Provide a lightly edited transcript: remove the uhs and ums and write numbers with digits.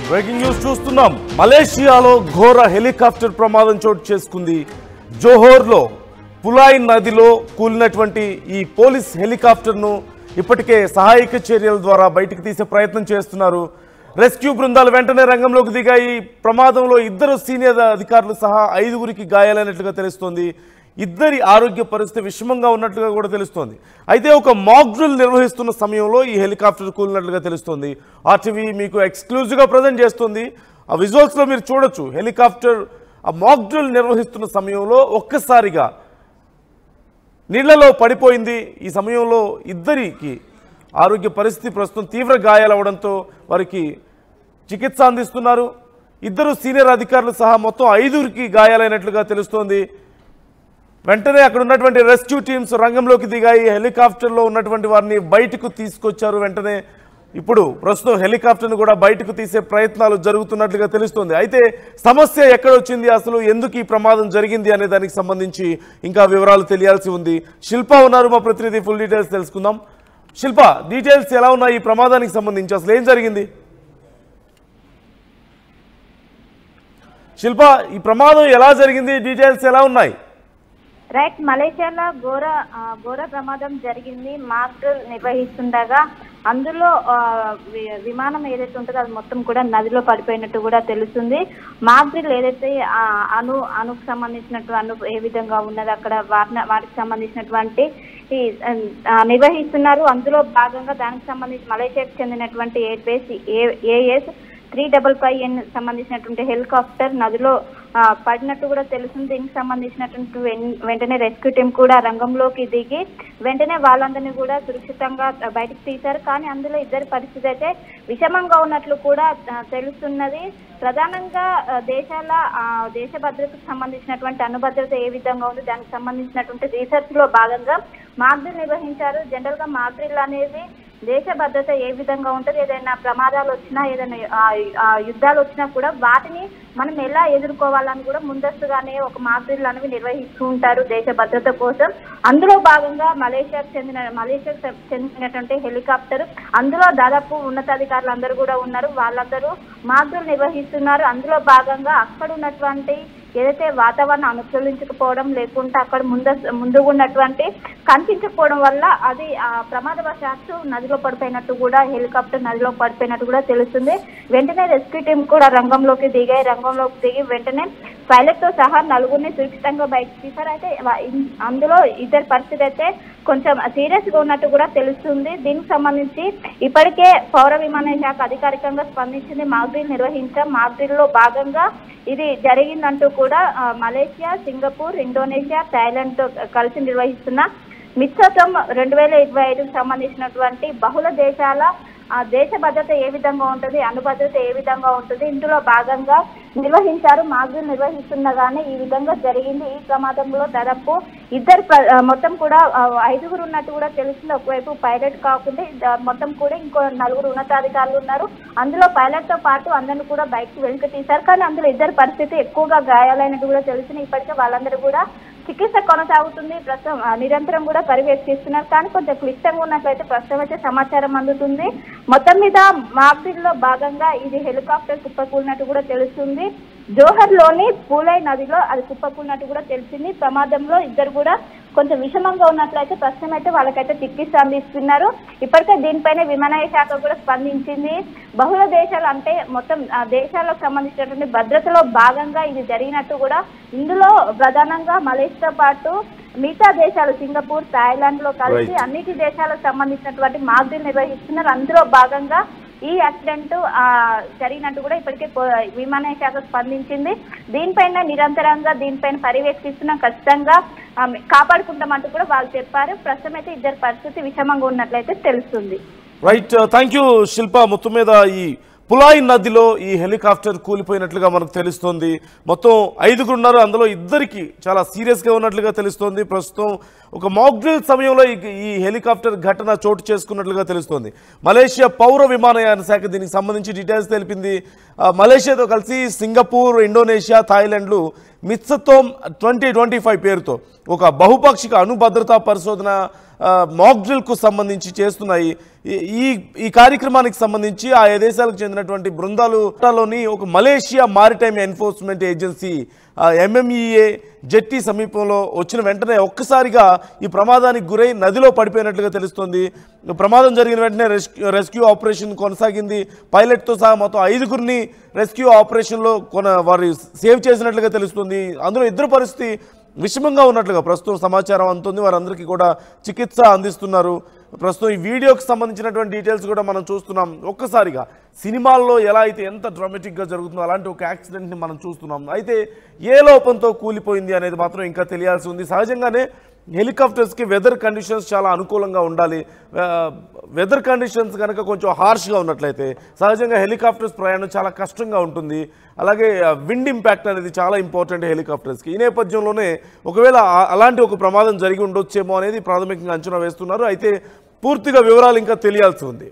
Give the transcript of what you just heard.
Breaking news చూస్తున్నాం. మలేషియాలో ఘోర హెలికాప్టర్ ప్రమాదం చోటు చేసుకుంది. జోహోర్లో పులాయ్ నదిలో కూలినటువంటి ఈ పోలీస్ హెలికాప్టర్ను ఇప్పటికే సహాయక చర్యల ద్వారా బయటకు తీసే ప్రయత్నం చేస్తున్నారు. రెస్క్యూ బృందాలు వెంటనే రంగంలోకి దిగాయి. ప్రమాదంలో 2 సీనియర్ అధికారులు సహా 5గురికి గాయాలైనట్లుగా తెలుస్తోంది. ఇద్దరి ఆరోగ్య పరిస్థితి విషమంగా ఉన్నట్లుగా కూడా తెలుస్తోంది. అయితే ఒక మాక్ డ్రిల్ నిర్వహిస్తున్న సమయంలో ఈ హెలికాప్టర్ కూలినట్లుగా తెలుస్తోంది. ఆర్టీవీ మీకు ఎక్స్క్లూజివ్గా ప్రజెంట్ చేస్తుంది. ఆ విజువల్స్లో మీరు చూడొచ్చు. హెలికాప్టర్ ఆ మాక్ డ్రిల్ నిర్వహిస్తున్న సమయంలో ఒక్కసారిగా నీళ్లలో పడిపోయింది. ఈ సమయంలో ఇద్దరికి ఆరోగ్య పరిస్థితి ప్రస్తుతం తీవ్ర గాయాలవడంతో వారికి చికిత్స అందిస్తున్నారు. 2 సీనియర్ అధికారులు సహా మొత్తం 5గురికి గాయాలైనట్లుగా తెలుస్తోంది. వెంటనే అక్కడ ఉన్నటువంటి రెస్క్యూ టీమ్స్ రంగంలోకి దిగాయి. హెలికాప్టర్లో ఉన్నటువంటి వారిని బయటకు తీసుకొచ్చారు. వెంటనే ఇప్పుడు ప్రస్తుతం హెలికాప్టర్ను కూడా బయటకు తీసే ప్రయత్నాలు జరుగుతున్నట్లుగా తెలుస్తోంది. అయితే సమస్య ఎక్కడొచ్చింది, అసలు ఎందుకు ఈ ప్రమాదం జరిగింది అనే దానికి సంబంధించి ఇంకా వివరాలు తెలియాల్సి ఉంది. శిల్ప ఉన్నారు మా ప్రతినిధి, ఫుల్ డీటెయిల్స్ తెలుసుకుందాం. శిల్ప, డీటెయిల్స్ ఎలా ఉన్నాయి ఈ ప్రమాదానికి సంబంధించి, అసలు ఏం జరిగింది? శిల్ప, ఈ ప్రమాదం ఎలా జరిగింది, డీటెయిల్స్ ఎలా ఉన్నాయి? రైట్, మలేషియాలో ఘోర ప్రమాదం జరిగింది. మాక్ డ్రిల్ నిర్వహిస్తుండగా అందులో విమానం ఏదైతే ఉంటుందో అది మొత్తం కూడా నదిలో పడిపోయినట్టు కూడా తెలుస్తుంది. మాక్ డ్రిల్ ఏదైతే అణుకు సంబంధించినట్టు ఏ విధంగా ఉన్నది అక్కడ వాటికి సంబంధించినటువంటి నిర్వహిస్తున్నారు. అందులో భాగంగా దానికి సంబంధించి మలేషియాకు చెందినటువంటి ఎయిర్ బేస్ AS 355N సంబంధించినటువంటి హెలికాప్టర్ నదిలో పడినట్టు కూడా తెలుస్తుంది. దీనికి సంబంధించినటువంటి వెంటనే రెస్క్యూ టీం కూడా రంగంలోకి దిగి వెంటనే వాళ్ళందరినీ కూడా సురక్షితంగా బయటకు తీశారు. కానీ అందులో ఇద్దరి పరిస్థితి అయితే విషమంగా ఉన్నట్లు కూడా తెలుస్తున్నది. ప్రధానంగా దేశ భద్రతకు సంబంధించినటువంటి అణుభద్రత ఏ విధంగా ఉంది దానికి సంబంధించినటువంటి రీసెర్చ్ లో భాగంగా మాక్ డ్రిల్ నిర్వహించారు. జనరల్ గా మాక్ డ్రిల్ అనేది దేశ భద్రత ఏ విధంగా ఉంటుంది, ఏదైనా ప్రమాదాలు వచ్చినా ఏదైనా యుద్ధాలు వచ్చినా కూడా వాటిని మనం ఎలా ఎదుర్కోవాలని కూడా ముందస్తుగానే ఒక మాక్ డ్రిల్ అనేవి నిర్వహిస్తూ ఉంటారు దేశ భద్రత కోసం. అందులో భాగంగా మలేషియాకు చెందినటువంటి హెలికాప్టర్, అందులో దాదాపు ఉన్నతాధికారులు అందరూ కూడా ఉన్నారు. వాళ్ళందరూ మాక్ డ్రిల్ నిర్వహిస్తున్నారు. అందులో భాగంగా అక్కడ ఉన్నటువంటి ఏదైతే వాతావరణం అనుకూలించకపోవడం లేకుంటే అక్కడ ముందుగా ఉన్నటువంటి కనిపించకపోవడం వల్ల అది ప్రమాదవశాత్తు నదిలో పడిపోయినట్టు కూడా హెలికాప్టర్ నదిలో పడిపోయినట్టు కూడా తెలుస్తుంది. వెంటనే రెస్క్యూ టీం కూడా రంగంలోకి దిగి వెంటనే పైలట్ తో సహా 4గురిని సురక్షితంగా బయటకు తీశారు. అయితే అందులో ఇద్దరి పరిస్థితి అయితే కొంచెం సీరియస్ గా ఉన్నట్టు కూడా తెలుస్తుంది. దీనికి సంబంధించి ఇప్పటికే పౌర విమానయాన శాఖ అధికారికంగా స్పందించింది. Mock drill నిర్వహించాం. మాక్ డ్రిల్ లో భాగంగా ఇది జరిగిందంటూ కూడా మలేషియా, సింగపూర్, ఇండోనేషియా, థాయిలాండ్ తో కలిసి నిర్వహిస్తున్న మిత్రత్వం 2025కు సంబంధించినటువంటి బహుళ దేశాల దేశ భద్రత ఏ విధంగా ఉంటుంది, అణుభద్రత ఏ విధంగా ఉంటుంది, ఇందులో భాగంగా నిర్వహించారు. మాక్ డ్రిల్ నిర్వహిస్తుండగానే ఈ విధంగా జరిగింది. ఈ ప్రమాదంలో దాదాపు మొత్తం కూడా 5గురు ఉన్నట్టు కూడా తెలిసింది. ఒకవైపు పైలట్ కాకుండా మొత్తం కూడా ఇంకో 4గురు ఉన్నతాధికారులు ఉన్నారు. అందులో పైలట్ తో పాటు అందరిని కూడా బయటకు వెనుక తీశారు. కానీ అందులో ఇద్దరి పరిస్థితి ఎక్కువగా గాయాలైనట్టు కూడా తెలిసింది. ఇప్పటికే వాళ్ళందరూ కూడా చికిత్స కొనసాగుతుంది. ప్రస్తుతం నిరంతరం కూడా పర్యవేక్షిస్తున్నారు. కానీ కొంచెం క్లిష్టంగా ఉన్నట్లయితే ప్రస్తుతం అయితే సమాచారం అందుతుంది. మొత్తం మీద మాక్ డ్రిల్ లో భాగంగా ఇది హెలికాప్టర్ కుప్పకూలినట్టు కూడా తెలుస్తుంది. జోహర్ లోని పూలై నదిలో అది కుప్పకూలినట్టు కూడా తెలిసింది. ప్రమాదంలో ఇద్దరు కూడా కొంచెం విషమంగా ఉన్నట్లయితే ప్రస్తుతం అయితే వాళ్ళకైతే చికిత్స అందిస్తున్నారు. ఇప్పటికే దీనిపైన విమానయాన శాఖ కూడా స్పందించింది. బహుళ దేశాలు అంటే మొత్తం దేశాలకు సంబంధించినటువంటి భద్రతలో భాగంగా ఇది జరిగినట్టు కూడా, ఇందులో ప్రధానంగా మలేషియాతో పాటు మిగతా దేశాలు సింగపూర్, థాయిలాండ్ లో కలిసి అన్నిటి దేశాలకు సంబంధించినటువంటి మాక్ డ్రిల్ నిర్వహిస్తున్నారు. అందులో భాగంగా ఈ యాక్సిడెంట్ జరిగినట్టు కూడా ఇప్పటికే విమానయాన శాఖ స్పందించింది. దీనిపైన నిరంతరంగా పర్యవేక్షిస్తున్నాం, ఖచ్చితంగా కాపాడుకుంటామంటూ కూడా వాళ్ళు చెప్పారు. ప్రస్తుతం అయితే ఇద్దరి పరిస్థితి విషమంగా ఉన్నట్లయితే తెలుస్తుంది. రైట్, థ్యాంక్ యూ శిల్ప. మొత్తం మీద ఈ పులాయ్ నదిలో ఈ హెలికాప్టర్ కూలిపోయినట్లుగా మనకు తెలుస్తోంది. మొత్తం 5గురు ఉన్నారు. అందులో ఇద్దరికి చాలా సీరియస్గా ఉన్నట్లుగా తెలుస్తోంది. ప్రస్తుతం ఒక మాక్ డ్రిల్ సమయంలో ఈ హెలికాప్టర్ ఘటన చోటు చేసుకున్నట్లుగా తెలుస్తోంది. మలేషియా పౌర విమానయాన శాఖ దీనికి సంబంధించి డీటెయిల్స్ తెలిపింది. మలేషియాతో కలిసి సింగపూర్, ఇండోనేషియా, థాయిలాండ్లు మిత్సతోమ్ 2025 పేరుతో ఒక బహుపాక్షిక అణుభద్రతా పరిశోధన మాక్ డ్రిల్కు సంబంధించి చేస్తున్నాయి. ఈ కార్యక్రమానికి సంబంధించి ఆయా దేశాలకు చెందినటువంటి బృందాలులోని ఒక Malaysia maritime enforcement agency MMEA జెట్టి సమీపంలో వచ్చిన వెంటనే ఒక్కసారిగా ఈ ప్రమాదానికి గురై నదిలో పడిపోయినట్లుగా తెలుస్తోంది. ప్రమాదం జరిగిన వెంటనే రెస్క్యూ ఆపరేషన్ కొనసాగింది. పైలట్తో సహా మొత్తం 5గురిని రెస్క్యూ ఆపరేషన్లో వారు సేవ్ చేసినట్లుగా తెలుస్తుంది. అందులో ఇద్దరు పరిస్థితి విషమంగా ఉన్నట్లుగా ప్రస్తుతం సమాచారం అందుతుంది. వారందరికీ కూడా చికిత్స అందిస్తున్నారు. ప్రస్తుతం ఈ వీడియోకి సంబంధించినటువంటి డీటెయిల్స్ కూడా మనం చూస్తున్నాం. ఒక్కసారిగా సినిమాల్లో ఎలా అయితే ఎంత డ్రామాటిక్గా జరుగుతుందో అలాంటి ఒక యాక్సిడెంట్ని మనం చూస్తున్నాం. అయితే ఏ లోపంతో కూలిపోయింది అనేది మాత్రం ఇంకా తెలియాల్సి ఉంది. సహజంగానే హెలికాప్టర్స్కి వెదర్ కండిషన్స్ చాలా అనుకూలంగా ఉండాలి. వెదర్ కండిషన్స్ కనుక కొంచెం హార్ష్గా ఉన్నట్లయితే సహజంగా హెలికాప్టర్స్ ప్రయాణం చాలా కష్టంగా ఉంటుంది. అలాగే విండ్ ఇంపాక్ట్ అనేది చాలా ఇంపార్టెంట్ హెలికాప్టర్స్కి. ఈ నేపథ్యంలోనే ఒకవేళ అలాంటి ఒక ప్రమాదం జరిగి ఉండొచ్చేమో అనేది ప్రాథమికంగా అంచనా వేస్తున్నారు. అయితే పూర్తిగా వివరాలు ఇంకా తెలియాల్సి ఉంది.